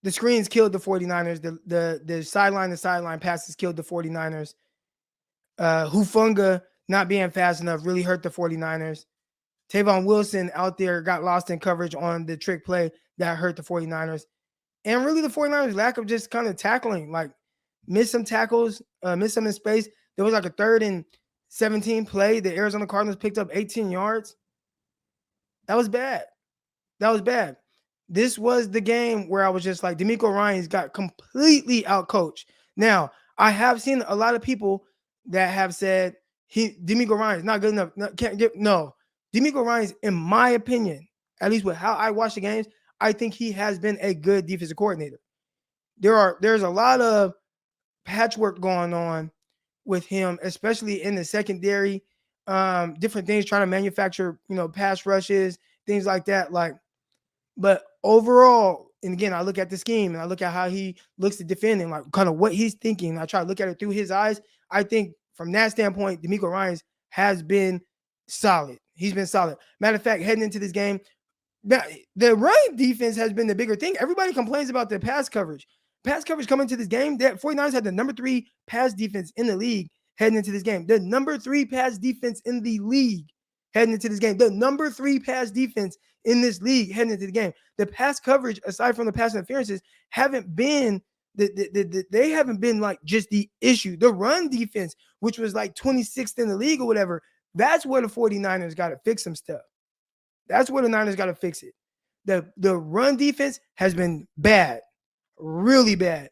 The screens killed the 49ers. The sideline to sideline passes killed the 49ers. Hufunga not being fast enough really hurt the 49ers. Tavon Wilson out there got lost in coverage on the trick play that hurt the 49ers. And really the 49ers lack of just kind of tackling, like missed some tackles, missed some in space. There was like a 3rd and 17 play. The Arizona Cardinals picked up 18 yards. That was bad. That was bad. This was the game where I was just like, DeMeco Ryans got completely outcoached. Now, I have seen a lot of people that have said DeMeco Ryans not good enough. No. DeMeco Ryans, in my opinion, at least with how I watch the games, I think he has been a good defensive coordinator. There's a lot of patchwork going on with him, especially in the secondary. Different things trying to manufacture, pass rushes, things like that. But overall, and again, I look at the scheme and I look at how he looks to defend and like kind of what he's thinking. I try to look at it through his eyes. I think from that standpoint, DeMeco Ryans has been solid. He's been solid. Matter of fact, heading into this game, the run defense has been the bigger thing. Everybody complains about the pass coverage. Pass coverage coming into this game, that 49ers had the number 3 pass defense in the league heading into this game. The number 3 pass defense in the league heading into this game. The number 3 pass defense in this league heading into the game. The pass coverage, aside from the pass interferences, haven't been they haven't been like just the issue. The run defense, which was like 26th in the league or whatever, that's where the 49ers got to fix some stuff. That's where the Niners got to fix it. The run defense has been bad, really bad.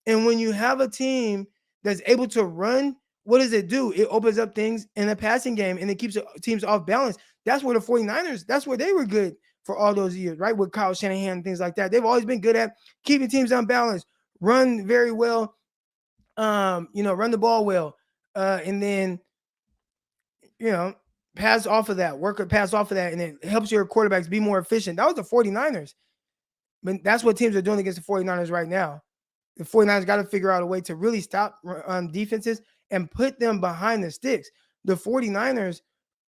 And when you have a team that's able to run, what does it do? It opens up things in the passing game and it keeps teams off balance. That's where the 49ers, that's where they were good for all those years, right? With Kyle Shanahan and things like that. They've always been good at keeping teams unbalanced, run very well, run the ball well. And then, pass off of that, pass off of that, and it helps your quarterbacks be more efficient. That was the 49ers. But that's what teams are doing against the 49ers right now. The 49ers got to figure out a way to really stop defenses and put them behind the sticks. The 49ers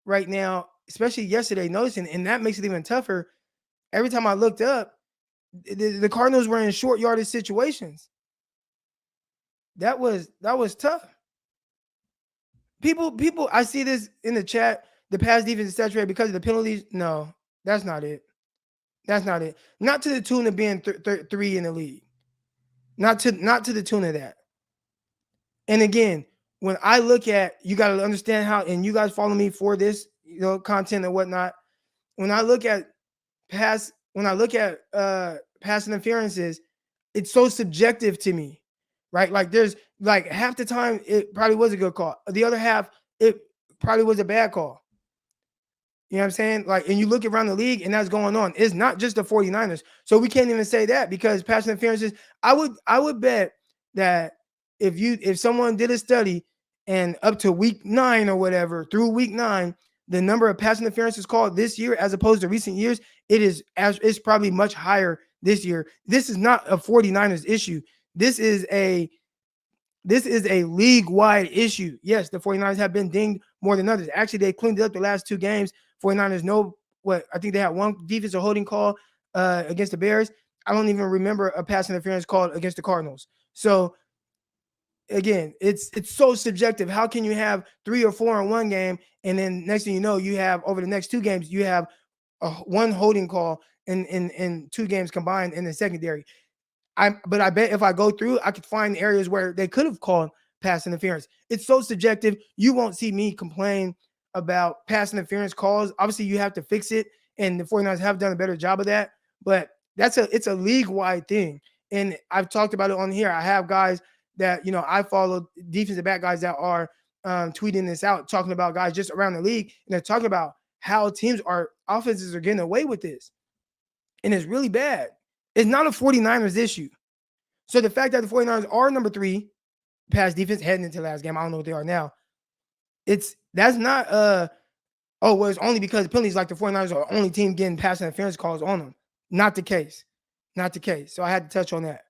right now, especially yesterday, noticing, and that makes it even tougher. Every time I looked up, the Cardinals were in short yardage situations. That was tough. People, I see this in the chat. The pass defense is saturated because of the penalties. No, that's not it. That's not it. Not to the tune of being 3 in the league. Not to the tune of that. And again, when I look at, you got to understand how, and you guys follow me for this, content and whatnot. When I look at pass interferences, it's so subjective to me, right? Like there's like half the time it probably was a good call. The other half, it probably was a bad call. You know what I'm saying? Like, and you look around the league and that's going on. It's not just the 49ers. So we can't even say that because pass interferences, I would bet that if someone did a study and up to week 9 or whatever, through week 9, the number of pass interferences called this year as opposed to recent years, it's probably much higher this year. This is not a 49ers issue. This is a league-wide issue. Yes, the 49ers have been dinged more than others. Actually, they cleaned it up the last 2 games. 49ers know what I think they had one defensive holding call against the Bears. I don't even remember a pass interference called against the Cardinals. So again, it's so subjective. How can you have 3 or 4 in one game, and then next thing you know, you have over the next 2 games, you have one holding call in 2 games combined in the secondary. But I bet if I go through, I could find areas where they could have called pass interference. It's so subjective. You won't see me complain about pass interference calls. Obviously, you have to fix it, and the 49ers have done a better job of that. But it's a league-wide thing. And I've talked about it on here. I have guys that, I follow, defensive back guys that are tweeting this out, talking about guys just around the league, and they're talking about how offenses are getting away with this. And it's really bad. It's not a 49ers issue. So the fact that the 49ers are number 3 pass defense heading into last game, I don't know what they are now. That's not it's only because penalties, like the 49ers are the only team getting pass interference calls on them. Not the case. So I had to touch on that.